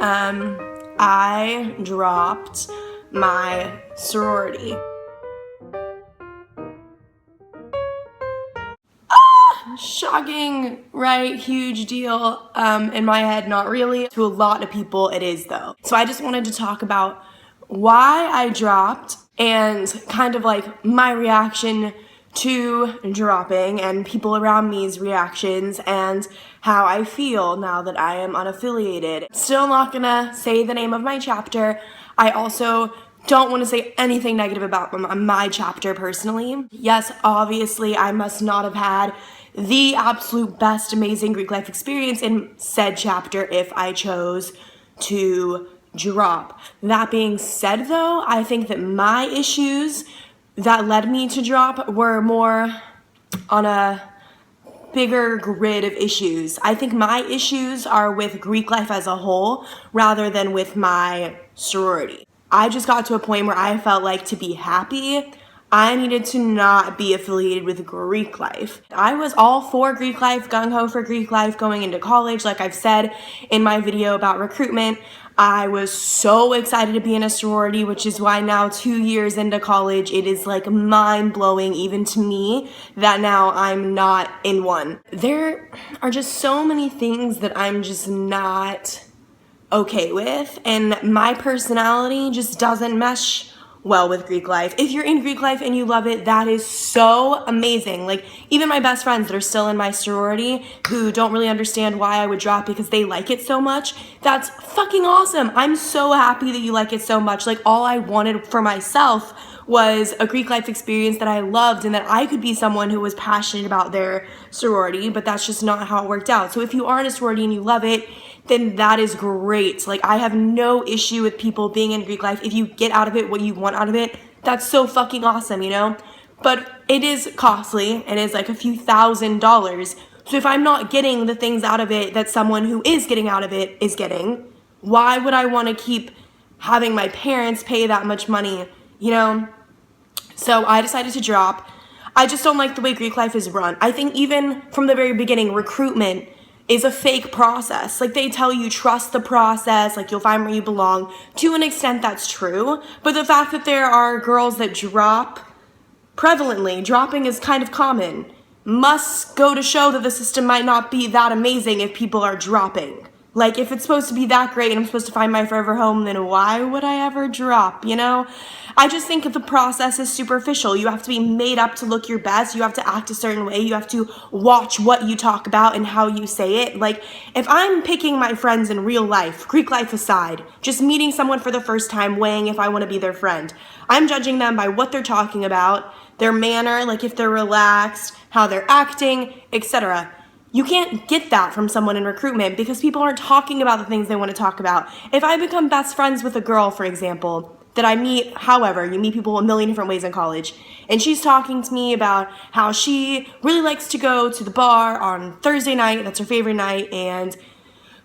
I dropped my sorority. Shocking, right? Huge deal. In my head, not really. To a lot of people, it is though. So I just wanted to talk about why I dropped and kind of like my reaction to dropping and people around me's reactions and how I feel now that I am unaffiliated. Still not gonna say the name of my chapter. I also don't want to say anything negative about my chapter personally. Yes, obviously I must not have had the absolute best amazing Greek life experience in said chapter if I chose to drop. That being said though, I think that my issues that led me to drop were more on a bigger grid of issues. I think my issues are with Greek life as a whole rather than with my sorority. I just got to a point where I felt like to be happy, I needed to not be affiliated with Greek life. I was all for Greek life, gung-ho for Greek life going into college. Like I've said in my video about recruitment, I was so excited to be in a sorority, which is why now 2 years into college, it is like mind-blowing even to me that now I'm not in one. There are just so many things that I'm just not okay with, and my personality just doesn't mesh well with Greek life. If you're in Greek life and you love it, that is so amazing. Like even my best friends that are still in my sorority who don't really understand why I would drop because they like it so much, that's fucking awesome. I'm so happy that you like it so much. Like all I wanted for myself was a Greek life experience that I loved and that I could be someone who was passionate about their sorority, but that's just not how it worked out. So if you are in a sorority and you love it, then that is great. Like I have no issue with people being in Greek life. If you get out of it what you want out of it, that's so fucking awesome, you know? But it is costly. It is like a few $1,000s. So if I'm not getting the things out of it that someone who is getting out of it is getting, why would I want to keep having my parents pay that much money, you know? So I decided to drop. I just don't like the way Greek life is run. I think even from the very beginning, recruitment is a fake process. Like they tell you trust the process, like you'll find where you belong. To an extent that's true, but the fact that there are girls that drop prevalently, dropping is kind of common, must go to show that the system might not be that amazing if people are dropping. Like if it's supposed to be that great and I'm supposed to find my forever home, then why would I ever drop, you know? I just think the process is superficial. You have to be made up to look your best. You have to act a certain way. You have to watch what you talk about and how you say it. Like if I'm picking my friends in real life, Greek life aside, just meeting someone for the first time, weighing if I want to be their friend, I'm judging them by what they're talking about, their manner, like if they're relaxed, how they're acting, etc. You can't get that from someone in recruitment because people aren't talking about the things they want to talk about. If I become best friends with a girl, for example, that I meet, however, you meet people a million different ways in college, and she's talking to me about how she really likes to go to the bar on Thursday night, that's her favorite night, and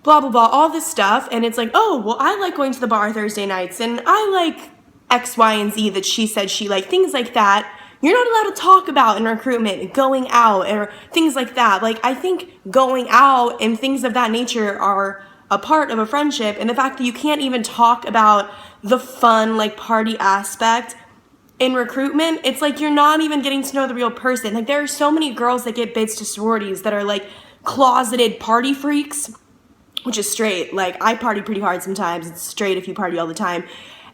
blah, blah, blah, all this stuff, and it's like, oh, well, I like going to the bar Thursday nights, and I like X, Y, and Z that she said she liked, things like that. You're not allowed to talk about in recruitment, going out or things like that. Like I think going out and things of that nature are a part of a friendship, and the fact that you can't even talk about the fun like party aspect in recruitment, it's like you're not even getting to know the real person. Like there are so many girls that get bids to sororities that are like closeted party freaks, which is straight. Like I party pretty hard sometimes. It's straight if you party all the time.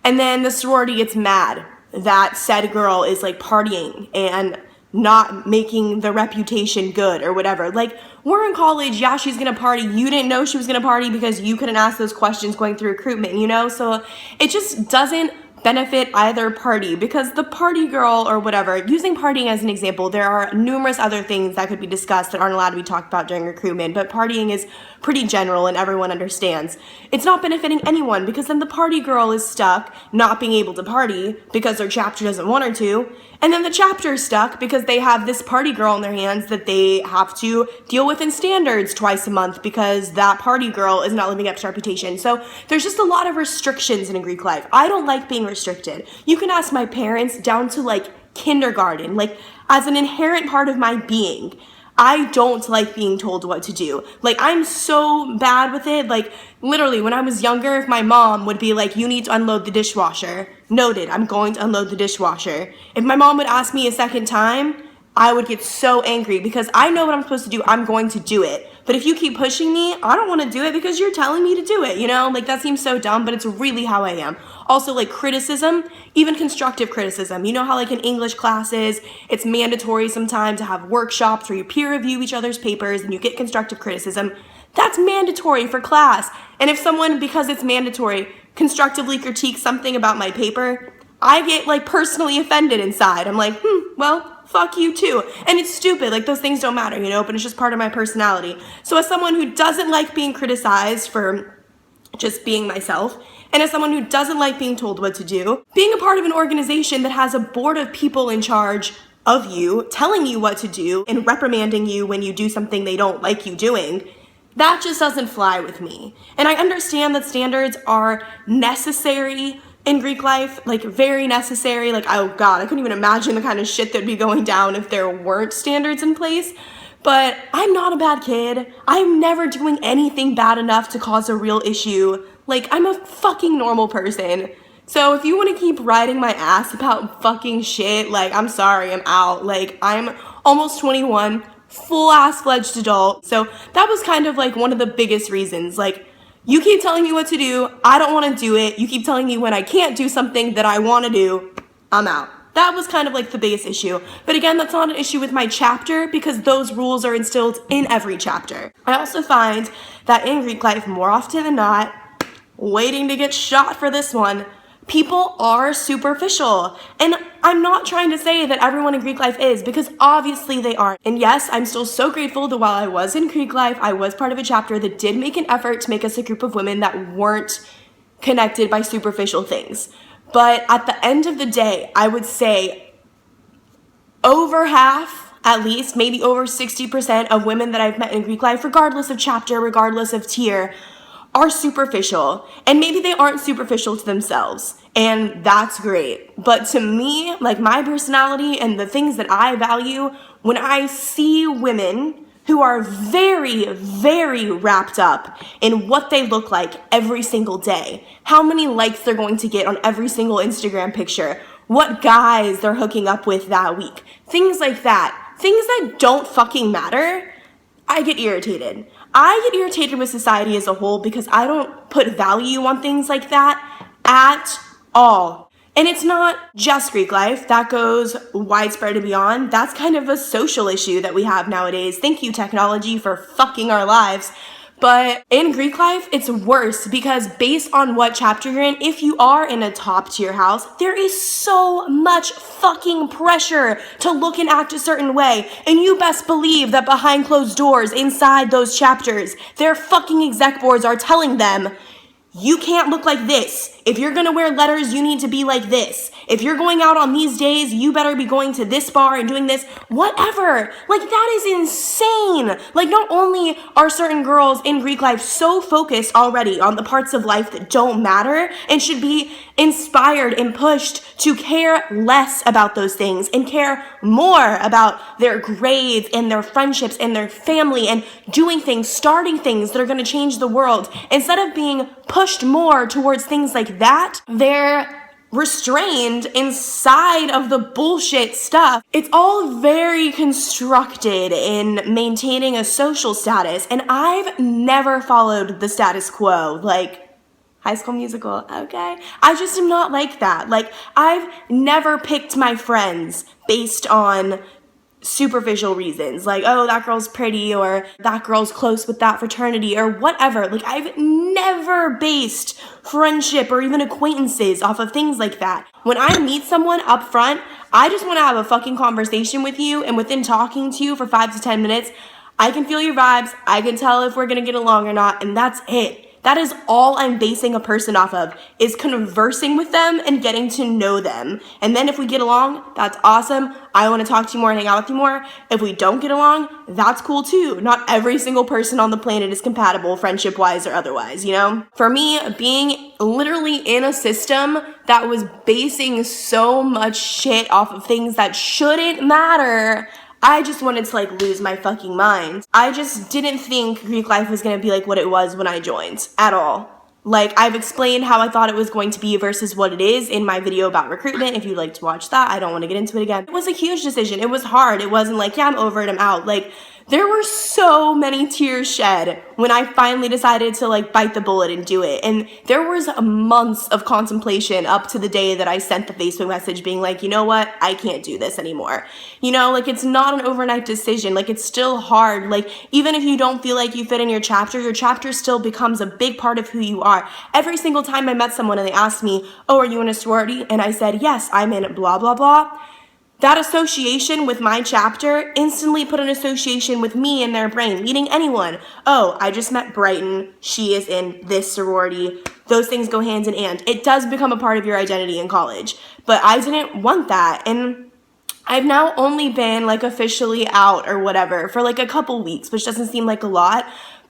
And then the sorority gets mad that said girl is like partying and not making the reputation good or whatever. Like we're in college, yeah, she's gonna party. You didn't know she was gonna party because you couldn't ask those questions going through recruitment, you know? So it just doesn't benefit either party because the party girl or whatever, using partying as an example, there are numerous other things that could be discussed that aren't allowed to be talked about during recruitment, but partying is pretty general and everyone understands. It's not benefiting anyone because then the party girl is stuck not being able to party because their chapter doesn't want her to, and then the chapter is stuck because they have this party girl in their hands that they have to deal with in standards twice a month because that party girl is not living up to reputation. So there's just a lot of restrictions in Greek life. I don't like being restricted. You can ask my parents down to like kindergarten, like as an inherent part of my being, I don't like being told what to do. Like, I'm so bad with it. Like, literally, when I was younger, if my mom would be like, you need to unload the dishwasher, noted, I'm going to unload the dishwasher. If my mom would ask me a second time, I would get so angry because I know what I'm supposed to do. I'm going to do it. But if you keep pushing me, I don't want to do it because you're telling me to do it, you know? Like, that seems so dumb, but it's really how I am. Also, like, criticism, even constructive criticism. You know how, like, in English classes, it's mandatory sometimes to have workshops where you peer review each other's papers and you get constructive criticism. That's mandatory for class. And if someone, because it's mandatory, constructively critiques something about my paper, I get, like, personally offended inside. I'm like, well, fuck you too. And it's stupid. Like, those things don't matter, you know, but it's just part of my personality. So as someone who doesn't like being criticized for just being myself, and as someone who doesn't like being told what to do, being a part of an organization that has a board of people in charge of you, telling you what to do, and reprimanding you when you do something they don't like you doing, that just doesn't fly with me. And I understand that standards are necessary in Greek life, like very necessary. Like, oh God, I couldn't even imagine the kind of shit that'd be going down if there weren't standards in place. But I'm not a bad kid. I'm never doing anything bad enough to cause a real issue. Like, I'm a fucking normal person. So if you want to keep riding my ass about fucking shit, like, I'm sorry, I'm out. Like, I'm almost 21, full-ass fledged adult. So that was kind of like one of the biggest reasons. Like, you keep telling me what to do, I don't want to do it. You keep telling me when I can't do something that I want to do, I'm out. That was kind of like the biggest issue. But again, that's not an issue with my chapter because those rules are instilled in every chapter. I also find that in Greek life, more often than not, waiting to get shot for this one, people are superficial. And I'm not trying to say that everyone in Greek life is, because obviously they aren't. And yes, I'm still so grateful that while I was in Greek life, I was part of a chapter that did make an effort to make us a group of women that weren't connected by superficial things. But at the end of the day, I would say over half, at least, maybe over 60% of women that I've met in Greek life, regardless of chapter, regardless of tier, are superficial. And maybe they aren't superficial to themselves, and that's great. But to me, like, my personality and the things that I value, when I see women who are very, very wrapped up in what they look like every single day, how many likes they're going to get on every single Instagram picture, what guys they're hooking up with that week, things like that, things that don't fucking matter, I get irritated. I get irritated with society as a whole because I don't put value on things like that at all. And it's not just Greek life. That goes widespread and beyond. That's kind of a social issue that we have nowadays. Thank you, technology, for fucking our lives. But in Greek life, it's worse because based on what chapter you're in, if you are in a top tier house, there is so much fucking pressure to look and act a certain way. And you best believe that behind closed doors, inside those chapters, their fucking exec boards are telling them, you can't look like this. If you're gonna wear letters, you need to be like this. If you're going out on these days, you better be going to this bar and doing this. Whatever. Like, that is insane. Like, not only are certain girls in Greek life so focused already on the parts of life that don't matter and should be inspired and pushed to care less about those things and care more about their grades and their friendships and their family and doing things, starting things that are gonna change the world. Instead of being pushed more towards things like that, they're restrained inside of the bullshit stuff. It's all very constructed in maintaining a social status, and I've never followed the status quo, like High School Musical, okay? I just am not like that. Like, I've never picked my friends based on superficial reasons, like, oh, that girl's pretty, or that girl's close with that fraternity, or whatever. Like, I've never based friendship or even acquaintances off of things like that. When I meet someone up front, I just want to have a fucking conversation with you, and within talking to you for 5 to 10 minutes, I can feel your vibes, I can tell if we're gonna get along or not, and that's it. That is all I'm basing a person off of, is conversing with them and getting to know them. And then if we get along, that's awesome. I want to talk to you more and hang out with you more. If we don't get along, that's cool too. Not every single person on the planet is compatible, friendship-wise or otherwise, you know? For me, being literally in a system that was basing so much shit off of things that shouldn't matter, I just wanted to like lose my fucking mind. I just didn't think Greek life was gonna be like what it was when I joined at all. Like, I've explained how I thought it was going to be versus what it is in my video about recruitment. If you'd like to watch that, I don't want to get into it again. It was a huge decision. It was hard. It wasn't like, yeah, I'm over it, I'm out. Like, there were so many tears shed when I finally decided to like bite the bullet and do it. And there was months of contemplation up to the day that I sent the Facebook message being like, you know what? I can't do this anymore. You know, like, it's not an overnight decision. Like, it's still hard. Like, even if you don't feel like you fit in your chapter still becomes a big part of who you are. Every single time I met someone and they asked me, oh, are you in a sorority? And I said, yes, I'm in blah, blah, blah. That association with my chapter instantly put an association with me in their brain, meeting anyone. Oh, I just met Brighton. She is in this sorority. Those things go hand in hand. It does become a part of your identity in college. But I didn't want that. And I've now only been like officially out or whatever for like a couple weeks, which doesn't seem like a lot.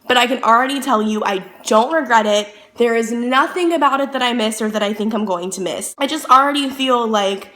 But I can already tell you I don't regret it. There is nothing about it that I miss or that I think I'm going to miss. I just already feel like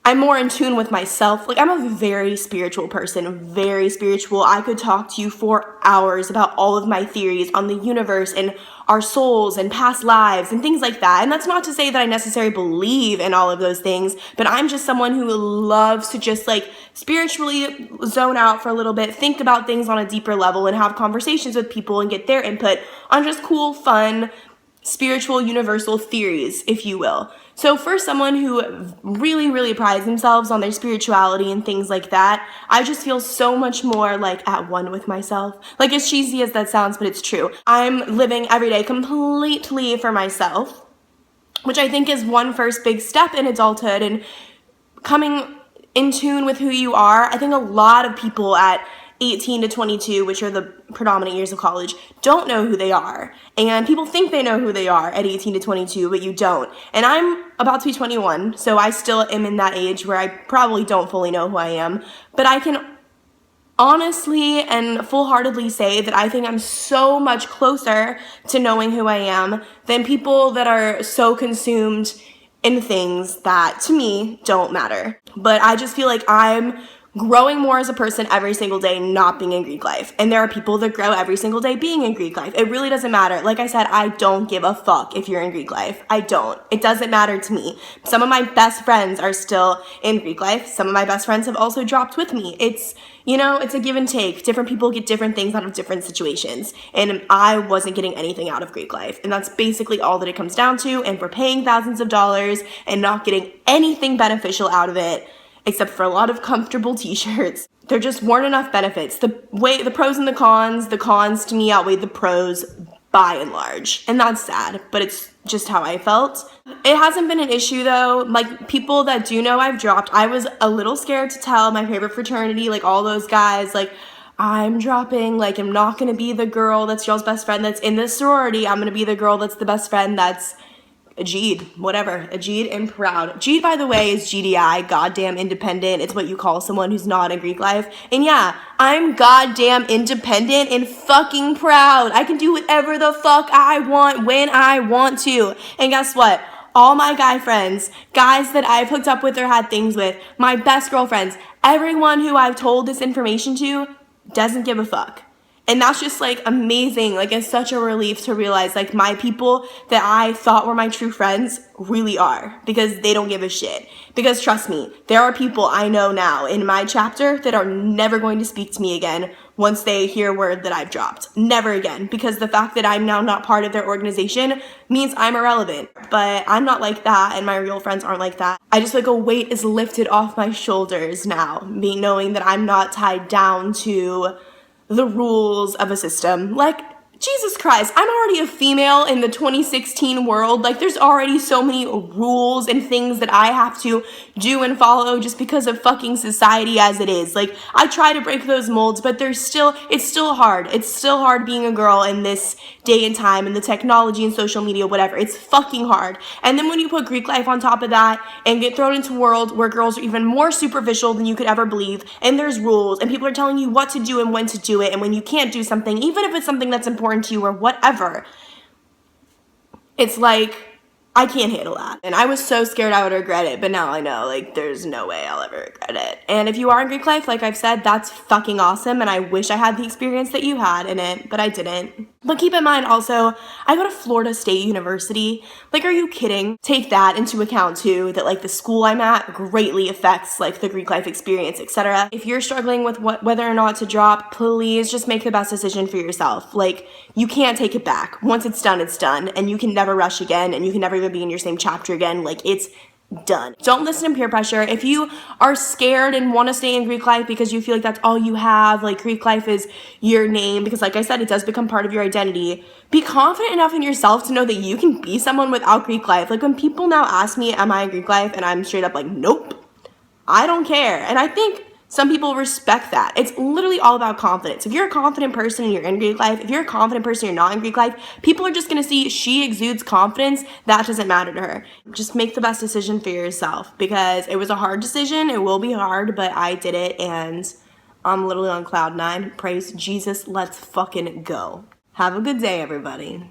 I'm more in tune with myself. Like, I'm a very spiritual person, very spiritual. I could talk to you for hours about all of my theories on the universe and our souls and past lives and things like that. And that's not to say that I necessarily believe in all of those things, but I'm just someone who loves to just like spiritually zone out for a little bit, think about things on a deeper level and have conversations with people and get their input on just cool, fun, spiritual, universal theories, if you will. So for someone who really, really prides themselves on their spirituality and things like that, I just feel so much more like at one with myself. Like, as cheesy as that sounds, but it's true. I'm living every day completely for myself, which I think is one first big step in adulthood and coming in tune with who you are. I think a lot of people at 18 to 22, which are the predominant years of college, don't know who they are. And people think they know who they are at 18 to 22, but you don't. And I'm about to be 21, so I still am in that age where I probably don't fully know who I am. But I can honestly and full-heartedly say that I think I'm so much closer to knowing who I am than people that are so consumed in things that, to me, don't matter. But I just feel like I'm growing more as a person every single day, not being in Greek life. And there are people that grow every single day being in Greek life. It really doesn't matter. Like I said, I don't give a fuck if you're in Greek life. I don't. It doesn't matter to me. Some of my best friends are still in Greek life. Some of my best friends have also dropped with me. It's, you know, it's a give and take. Different people get different things out of different situations. And I wasn't getting anything out of Greek life. And that's basically all that it comes down to. And for paying thousands of dollars and not getting anything beneficial out of it, except for a lot of comfortable t-shirts, there just weren't enough benefits. The pros and the cons to me outweighed the pros by and large. And that's sad, but it's just how I felt. It hasn't been an issue though. Like, people that do know I've dropped, I was a little scared to tell my favorite fraternity, like all those guys, like, I'm dropping, like, I'm not gonna be the girl that's y'all's best friend that's in this sorority. I'm gonna be the girl that's the best friend that's Ajid, whatever, Ajid and proud. Ajid, by the way, is GDI, goddamn independent. It's what you call someone who's not in Greek life. And yeah, I'm goddamn independent and fucking proud. I can do whatever the fuck I want when I want to. And guess what? All my guy friends, guys that I've hooked up with or had things with, my best girlfriends, everyone who I've told this information to doesn't give a fuck. And that's just like amazing. Like, it's such a relief to realize like my people that I thought were my true friends really are, because they don't give a shit. Because trust me, there are people I know now in my chapter that are never going to speak to me again once they hear word that I've dropped. Never again. Because the fact that I'm now not part of their organization means I'm irrelevant. But I'm not like that, and my real friends aren't like that. I just like a weight is lifted off my shoulders now, me knowing that I'm not tied down to the rules of a system. Like, Jesus Christ, I'm already a female in the 2016 world. Like, there's already so many rules and things that I have to do and follow just because of fucking society as it is. Like, I try to break those molds, but it's still hard. It's still hard being a girl in this day and time, and the technology and social media, whatever. It's fucking hard. And then when you put Greek life on top of that and get thrown into a world where girls are even more superficial than you could ever believe, and there's rules, and people are telling you what to do and when to do it, and when you can't do something, even if it's something that's important to you or whatever, it's like I can't handle that. And I was so scared I would regret it, but now I know, like, there's no way I'll ever regret it. And if you are in Greek life, like I've said, that's fucking awesome, and I wish I had the experience that you had in it, but I didn't. But keep in mind also, I go to Florida State University. Like, are you kidding? Take that into account too, that like the school I'm at greatly affects like the Greek life experience, etc. If you're struggling with whether or not to drop, please just make the best decision for yourself. Like, you can't take it back. Once it's done, and you can never rush again, and you can never even be in your same chapter again. Like, it's done. Don't listen to peer pressure. If you are scared and want to stay in Greek life because you feel like that's all you have, like Greek life is your name, because like I said, it does become part of your identity, be confident enough in yourself to know that you can be someone without Greek life. Like, when people now ask me, am I in Greek life? And I'm straight up like, nope, I don't care. And I think some people respect that. It's literally all about confidence. If you're a confident person and you're in Greek life, if you're a confident person and you're not in Greek life, people are just going to see she exudes confidence. That doesn't matter to her. Just make the best decision for yourself, because it was a hard decision. It will be hard, but I did it, and I'm literally on cloud 9. Praise Jesus. Let's fucking go. Have a good day, everybody.